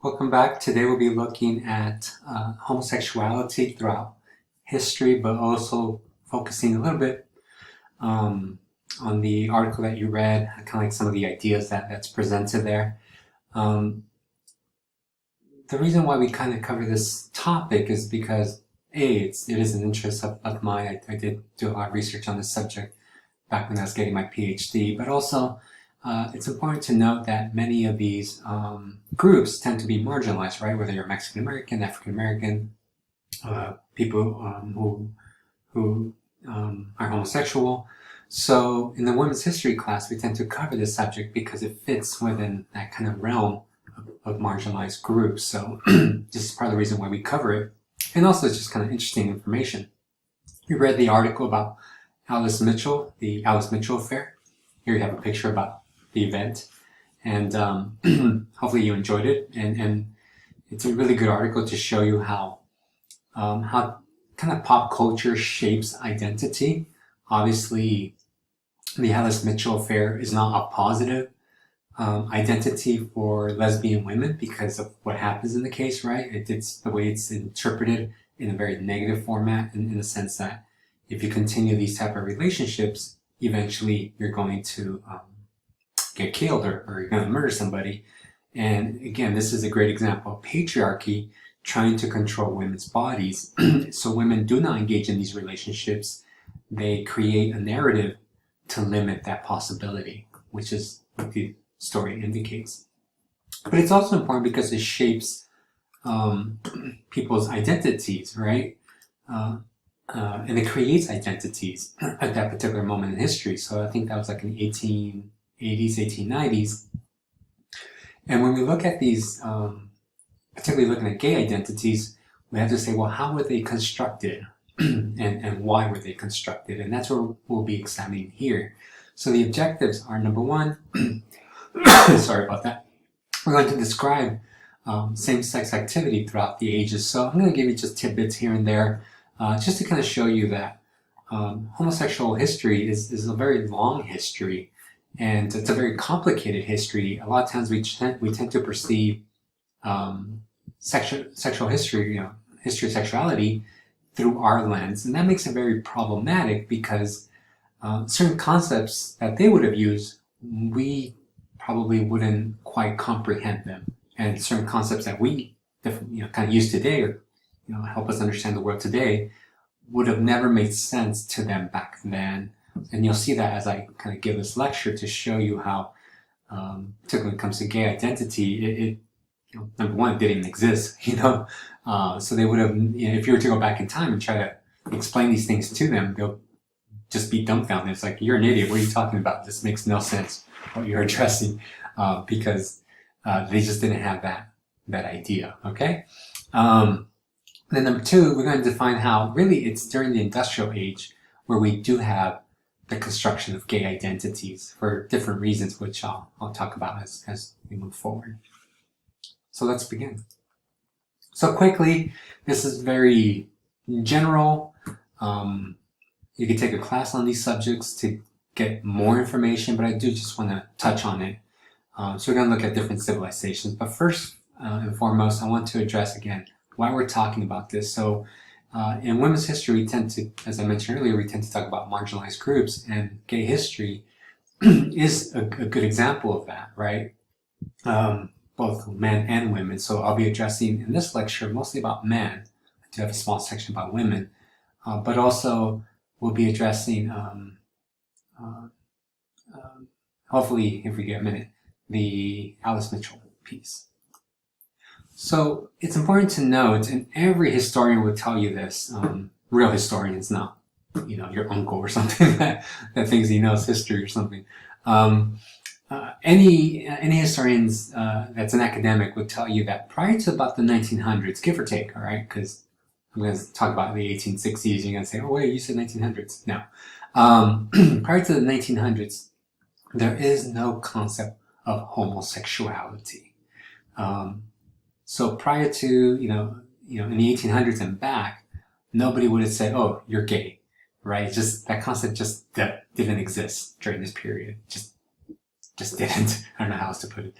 Welcome back. Today we'll be looking at homosexuality throughout history, but also focusing a little bit on the article that you read, kind of like some of the ideas that's presented there. The reason why we kind of cover this topic is because it is an interest of mine. I did do a lot of research on this subject back when I was getting my PhD, but also it's important to note that many of these groups tend to be marginalized, right? Whether you're Mexican American, African American, people who are homosexual. So in the women's history class, we tend to cover this subject because it fits within that kind of realm of marginalized groups. So this is part of the reason why we cover it. And also it's just kind of interesting information. You read the article about Alice Mitchell, the Alice Mitchell affair. Here you have a picture about the event, and hopefully you enjoyed it. And it's a really good article to show you how kind of pop culture shapes identity. Obviously, the Alice Mitchell affair is not a positive identity for lesbian women because of what happens in the case, right? It's the way it's interpreted in a very negative format, in the sense that if you continue these type of relationships, eventually you're going to get killed or you're going to murder somebody. And again, this is a great example of patriarchy trying to control women's bodies. So women do not engage in these relationships. They create a narrative to limit that possibility, which is what the story indicates. But it's also important because it shapes people's identities, right? And it creates identities at that particular moment in history. So I think that was like in the 1880s, 1890s. And when we look at these, particularly looking at gay identities, we have to say, well, how were they constructed? and why were they constructed? And that's what we'll be examining here. So the objectives are, number one, sorry about that. We're going to describe same-sex activity throughout the ages. So I'm going to give you just tidbits here and there, just to kind of show you that homosexual history is a very long history, and it's a very complicated history. A lot of times we tend to perceive sexual history, history of sexuality, through our lens, and that makes it very problematic because certain concepts that they would have used, we probably wouldn't quite comprehend them, and certain concepts that we kind of use today, or help us understand the world today, would have never made sense to them back then. And you'll see that as I kind of give this lecture to show you how, particularly when it comes to gay identity, number one, it didn't exist, so they would have, if you were to go back in time and try to explain these things to them, they'll just be dumbfounded. It's like, you're an idiot, what are you talking about? This makes no sense, what you're addressing, because they just didn't have that idea, okay? Then number two, we're going to define how really it's during the industrial age where we do have the construction of gay identities for different reasons, which I'll talk about as we move forward. So let's begin. So quickly, this is very general. You can take a class on these subjects to get more information, but I do just want to touch on it. So we're going to look at different civilizations. But first and foremost, I want to address again why we're talking about this. So in women's history, we tend to, as I mentioned earlier, we tend to talk about marginalized groups, and gay history is a good example of that, right? Both men and women. So I'll be addressing in this lecture mostly about men. I do have a small section about women, but also we'll be addressing, hopefully, if we get a minute, the Alice Mitchell piece. So it's important to note, and every historian would tell you this, real historians, not your uncle or something that thinks he knows history or something. Any historians that's an academic would tell you that prior to about the 1900s, give or take, all right, because I'm going to talk about the 1860s, you're going to say, oh wait, you said 1900s. No. Prior to the 1900s, there is no concept of homosexuality. So prior to, in the 1800s and back, nobody would have said, oh, you're gay, right? Just that concept just didn't exist during this period. Just didn't. I don't know how else to put it.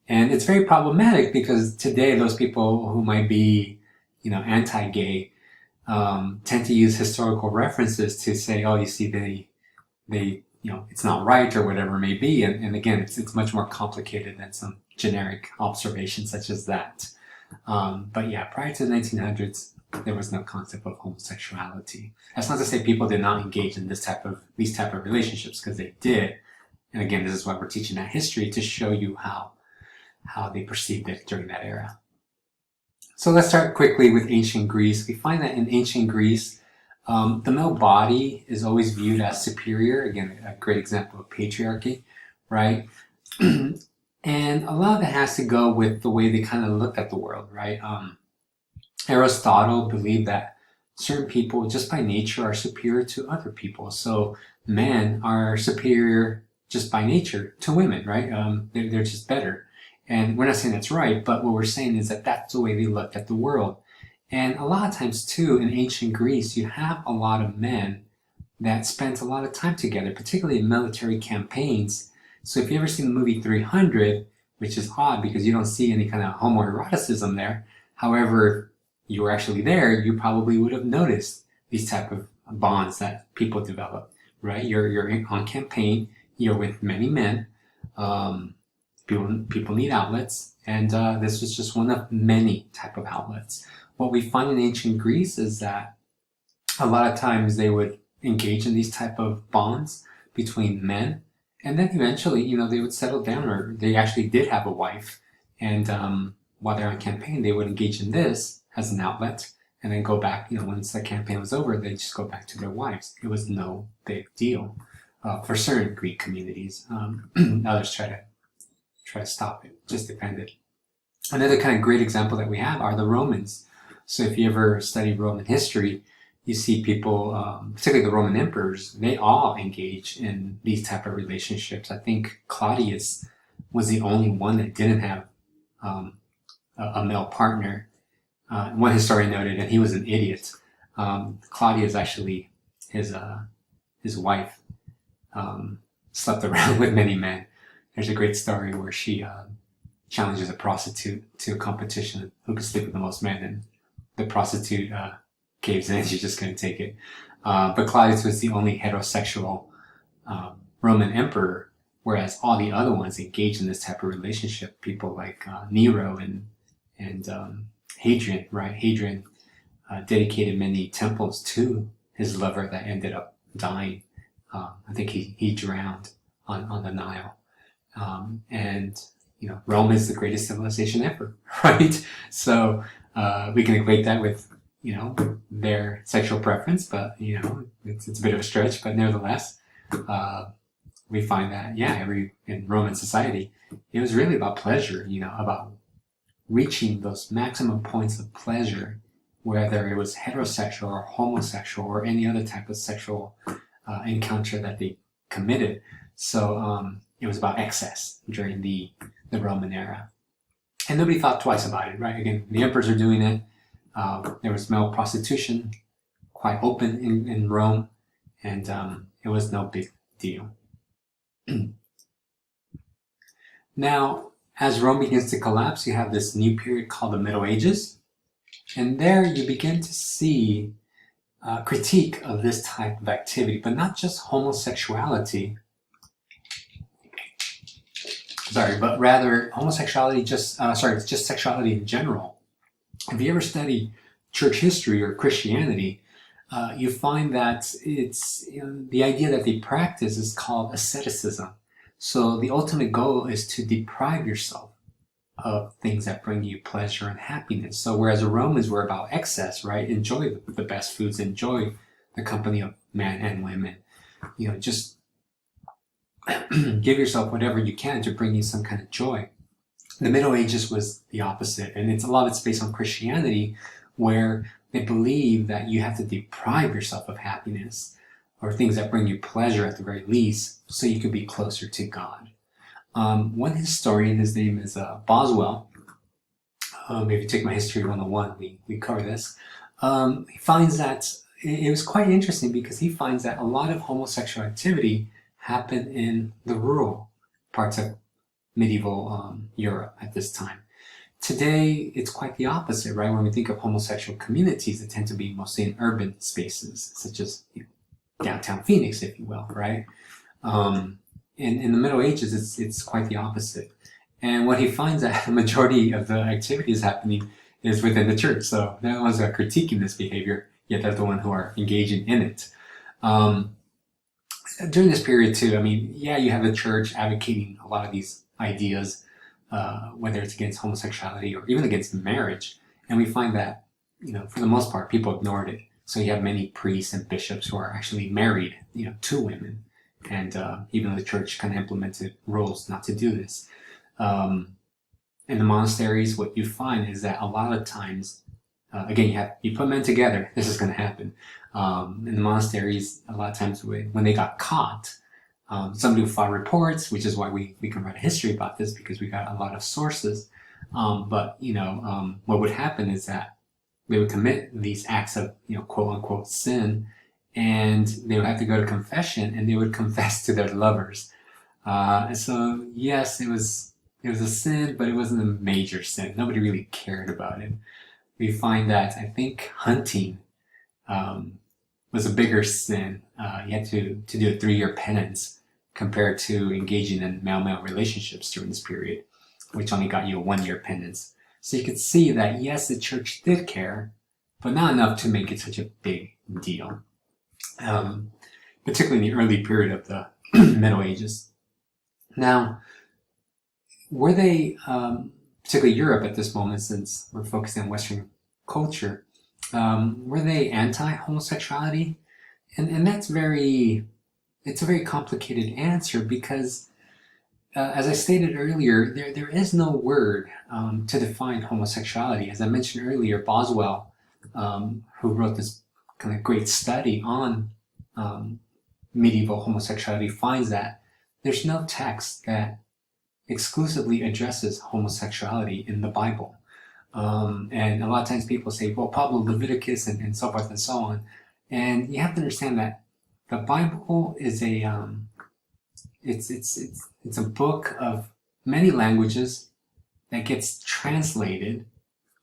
And it's very problematic because today those people who might be, anti-gay, tend to use historical references to say, oh, you see, they, it's not right or whatever it may be. And again, it's much more complicated than some generic observation such as that. But yeah, prior to the 1900s, there was no concept of homosexuality. That's not to say people did not engage in these type of relationships, because they did. And again, this is why we're teaching that history, to show you how they perceived it during that era. So let's start quickly with ancient Greece. We find that in ancient Greece, the male body is always viewed as superior. Again, a great example of patriarchy, right? And a lot of it has to go with the way they kind of looked at the world, right? Aristotle believed that certain people just by nature are superior to other people. So men are superior just by nature to women, right? They're just better. And we're not saying that's right, but what we're saying is that that's the way they looked at the world. And a lot of times too, in ancient Greece, you have a lot of men that spent a lot of time together, particularly in military campaigns. So if you ever seen the movie 300, which is odd because you don't see any kind of homoeroticism there. However, you were actually there, you probably would have noticed these type of bonds that people develop, right? You're on campaign, you're with many men. People need outlets, and this was just one of many type of outlets. What we find in ancient Greece is that a lot of times they would engage in these type of bonds between men, and then eventually, they would settle down, or they actually did have a wife, and while they're on campaign, they would engage in this as an outlet, and then go back. Once the campaign was over, they just go back to their wives. It was no big deal for certain Greek communities. Others try to stop it. Just depended. Another kind of great example that we have are the Romans. So if you ever study Roman history, you see people, particularly the Roman emperors, they all engage in these type of relationships. I think Claudius was the only one that didn't have a male partner. One historian noted, and he was an idiot. Claudius actually, his wife, slept around with many men. There's a great story where she challenges a prostitute to a competition who could sleep with the most men, and the prostitute caves in. She just couldn't take it. But Claudius was the only heterosexual Roman emperor, whereas all the other ones engaged in this type of relationship. People like Nero and Hadrian, right? Hadrian dedicated many temples to his lover that ended up dying. I think he drowned on the Nile. And Rome is the greatest civilization ever, right? So we can equate that with their sexual preference, but it's a bit of a stretch. But nevertheless, we find that in Roman society, it was really about pleasure, about reaching those maximum points of pleasure, whether it was heterosexual or homosexual or any other type of sexual encounter that they committed. So it was about excess during the Roman era. And nobody thought twice about it, right? Again, the emperors are doing it. There was male prostitution quite open in Rome, and it was no big deal. Now, as Rome begins to collapse, you have this new period called the Middle Ages. And there you begin to see critique of this type of activity, but not just homosexuality, but rather homosexuality, just sexuality in general. If you ever study church history or Christianity, you find that it's the idea that they practice is called asceticism. So the ultimate goal is to deprive yourself of things that bring you pleasure and happiness. So whereas the Romans were about excess, right? Enjoy the best foods, enjoy the company of men and women. Just give yourself whatever you can to bring you some kind of joy. The Middle Ages was the opposite, and a lot of it's based on Christianity, where they believe that you have to deprive yourself of happiness or things that bring you pleasure at the very least, so you could be closer to God. One historian, his name is Boswell. If you take my History 101, we cover this. He finds that it was quite interesting because he finds that a lot of homosexual activity happened in the rural parts of medieval Europe at this time. Today, it's quite the opposite, right? When we think of homosexual communities, they tend to be mostly in urban spaces, such as downtown Phoenix, if you will, right? In the Middle Ages, it's quite the opposite. And what he finds that the majority of the activities happening is within the church. So no one's critiquing this behavior, yet they're the one who are engaging in it. During this period too, I mean, yeah, you have the church advocating a lot of these ideas, whether it's against homosexuality or even against marriage. And we find that, for the most part, people ignored it. So you have many priests and bishops who are actually married, to women. And even though the church kind of implemented rules not to do this. In the monasteries, what you find is that a lot of times, again, you put men together, this is going to happen. In the monasteries, a lot of times when they got caught, somebody would file reports, which is why we can write a history about this, because we got a lot of sources. But what would happen is that they would commit these acts of, quote unquote sin, and they would have to go to confession, and they would confess to their lovers. And so, yes, it was a sin, but it wasn't a major sin. Nobody really cared about it. We find that, I think, hunting was a bigger sin. You had to do a 3-year penance compared to engaging in male-male relationships during this period, which only got you a 1-year penance. So you could see that, yes, the church did care, but not enough to make it such a big deal, particularly in the early period of the Middle Ages. Now, were they, particularly Europe at this moment, since we're focusing on Western culture, were they anti-homosexuality? And it's a very complicated answer, because as I stated earlier, there is no word to define homosexuality. As I mentioned earlier, Boswell, who wrote this kind of great study on medieval homosexuality, finds that there's no text that exclusively addresses homosexuality in the Bible. And a lot of times people say, well, Pablo, Leviticus, and so forth and so on. And you have to understand that the Bible is it's a book of many languages that gets translated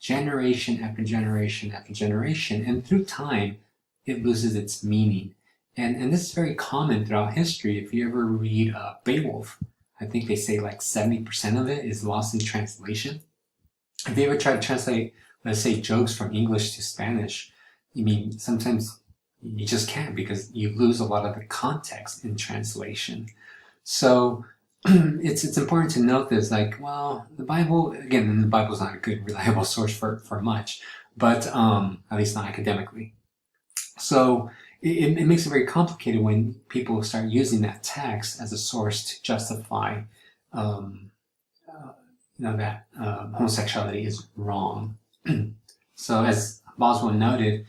generation after generation after generation, and through time it loses its meaning. And this is very common throughout history. If you ever read Beowulf, I think they say like 70% of it is lost in translation. If you ever try to translate, let's say, jokes from English to Spanish, sometimes you just can't, because you lose a lot of the context in translation. So it's important to note this, like, well, the Bible, again, the Bible's not a good, reliable source for much, but at least not academically. So it makes it very complicated when people start using that text as a source to justify that homosexuality is wrong. So as Boswell noted,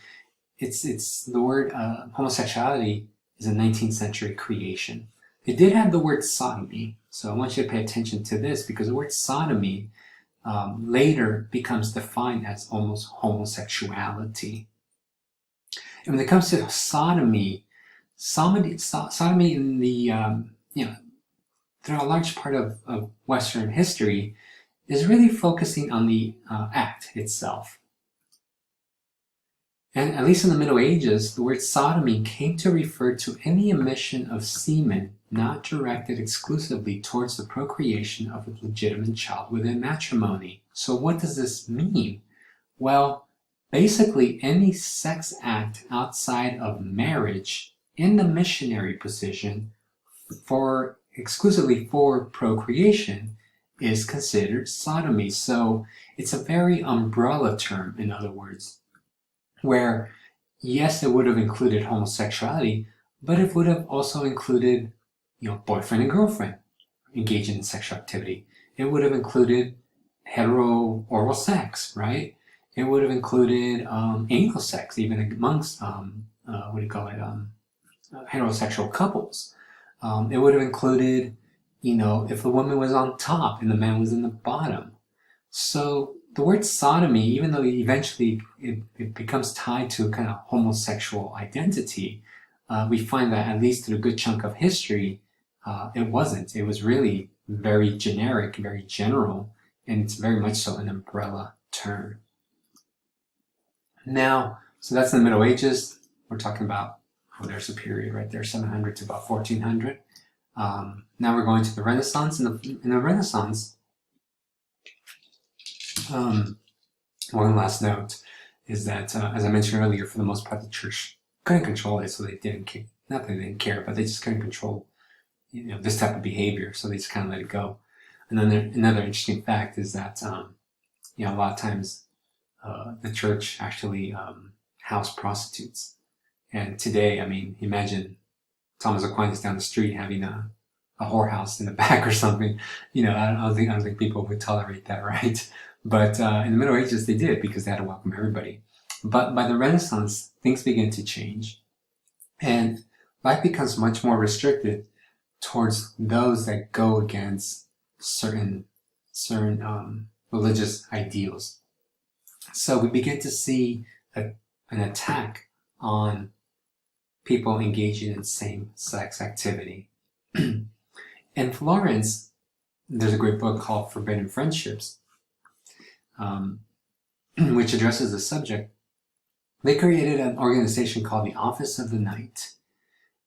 it's the word homosexuality is a 19th century creation. They did have the word sodomy, so I want you to pay attention to this, because the word sodomy later becomes defined as almost homosexuality. And when it comes to sodomy in the throughout a large part of Western history is really focusing on the act itself. And at least in the Middle Ages, the word sodomy came to refer to any emission of semen not directed exclusively towards the procreation of a legitimate child within matrimony. So what does this mean? Well, basically any sex act outside of marriage in the missionary position exclusively for procreation is considered sodomy. So it's a very umbrella term, in other words, where yes, it would have included homosexuality, but it would have also included, boyfriend and girlfriend engaging in sexual activity. It would have included hetero oral sex, right? It would have included anal sex, even amongst heterosexual couples. It would have included, if the woman was on top and the man was in the bottom. So the word sodomy, even though eventually it becomes tied to a kind of homosexual identity, we find that at least through a good chunk of history, it wasn't. It was really very generic, very general, and it's very much so an umbrella term. Now, so that's in the Middle Ages. We're talking about, there's a period right there, 700 to about 1400. Now we're going to the Renaissance. In the Renaissance, one last note is that, as I mentioned earlier, for the most part, the church couldn't control it, so they didn't care. Not that they didn't care, but they just couldn't control, this type of behavior, so they just kind of let it go. And then another interesting fact is that, a lot of times the church actually housed prostitutes. And today, I mean, imagine Thomas Aquinas down the street having a whorehouse in the back or something. I don't think people would tolerate that, right? But in the Middle Ages, they did, because they had to welcome everybody. But by the Renaissance, things begin to change, and life becomes much more restricted towards those that go against certain religious ideals. So we begin to see an attack on people engaging in same-sex activity. In Florence, there's a great book called Forbidden Friendships, which addresses the subject. They created an organization called the Office of the Night.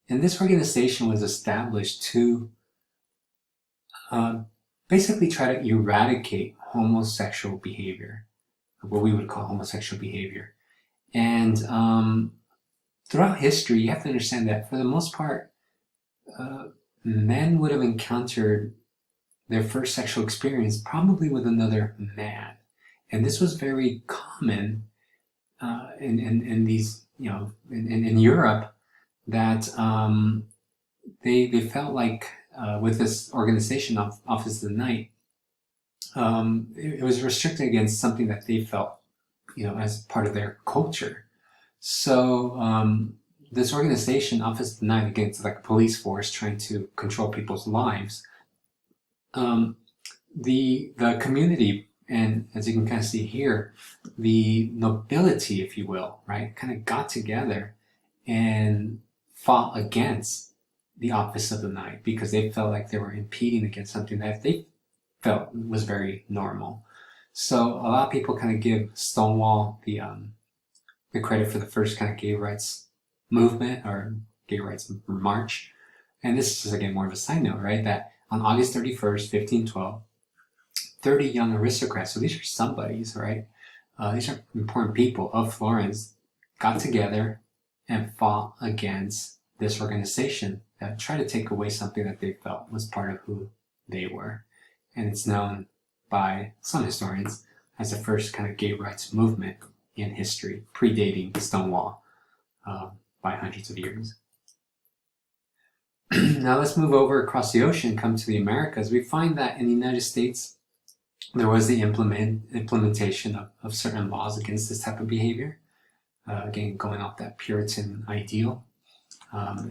And this organization was established to basically try to eradicate homosexual behavior, what we would call homosexual behavior. And throughout history, you have to understand that for the most part, men would have encountered their first sexual experience probably with another man. And this was very common in these, in Europe, that they felt like with this organization, Office of the Night, it was restricted against something that they felt, as part of their culture. So this organization, Office of the Night, again, it's like a police force trying to control people's lives. The community, and as you can kind of see here, the nobility, if you will, right, kind of got together and fought against the Office of the Night, because they felt like they were impeding against something that they felt was very normal. So a lot of people kind of give Stonewall the credit for the first kind of gay rights movement, or gay rights march. And this is, again, more of a side note, right, that on August 31st, 1512, 30 young aristocrats, so these are somebodies, right? These are important people of Florence, got together and fought against this organization that tried to take away something that they felt was part of who they were. And it's known by some historians as the first kind of gay rights movement in history, predating Stonewall by hundreds of years. Now let's move over across the ocean, come to the Americas. We find that in the United States, there was the implementation of certain laws against this type of behavior. Again, going off that Puritan ideal.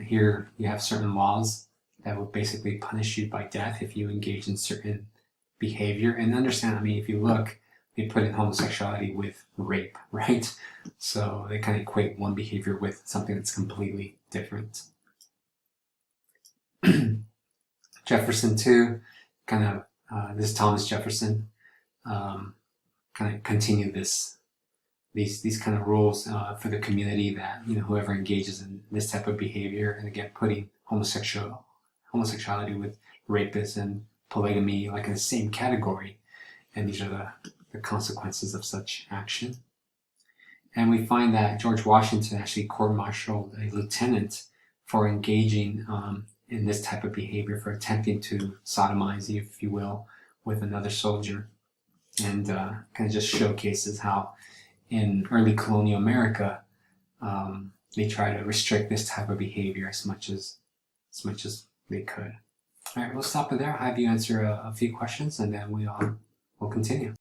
Here you have certain laws that would basically punish you by death if you engage in certain behavior. And understand, I mean, if you look, they put in homosexuality with rape, right? So they kind of equate one behavior with something that's completely different. Jefferson too, kind of, this Thomas Jefferson, kind of continued these kind of rules for the community, that whoever engages in this type of behavior, and again putting homosexuality with rapists and polygamy like in the same category, and these are the consequences of such action. And we find that George Washington actually court-martialed a lieutenant for engaging in this type of behavior, for attempting to sodomize, if you will, with another soldier. And kind of just showcases how in early colonial America, they try to restrict this type of behavior as much as they could. All right, we'll stop it there. I'll have you answer a few questions, and then we'll continue.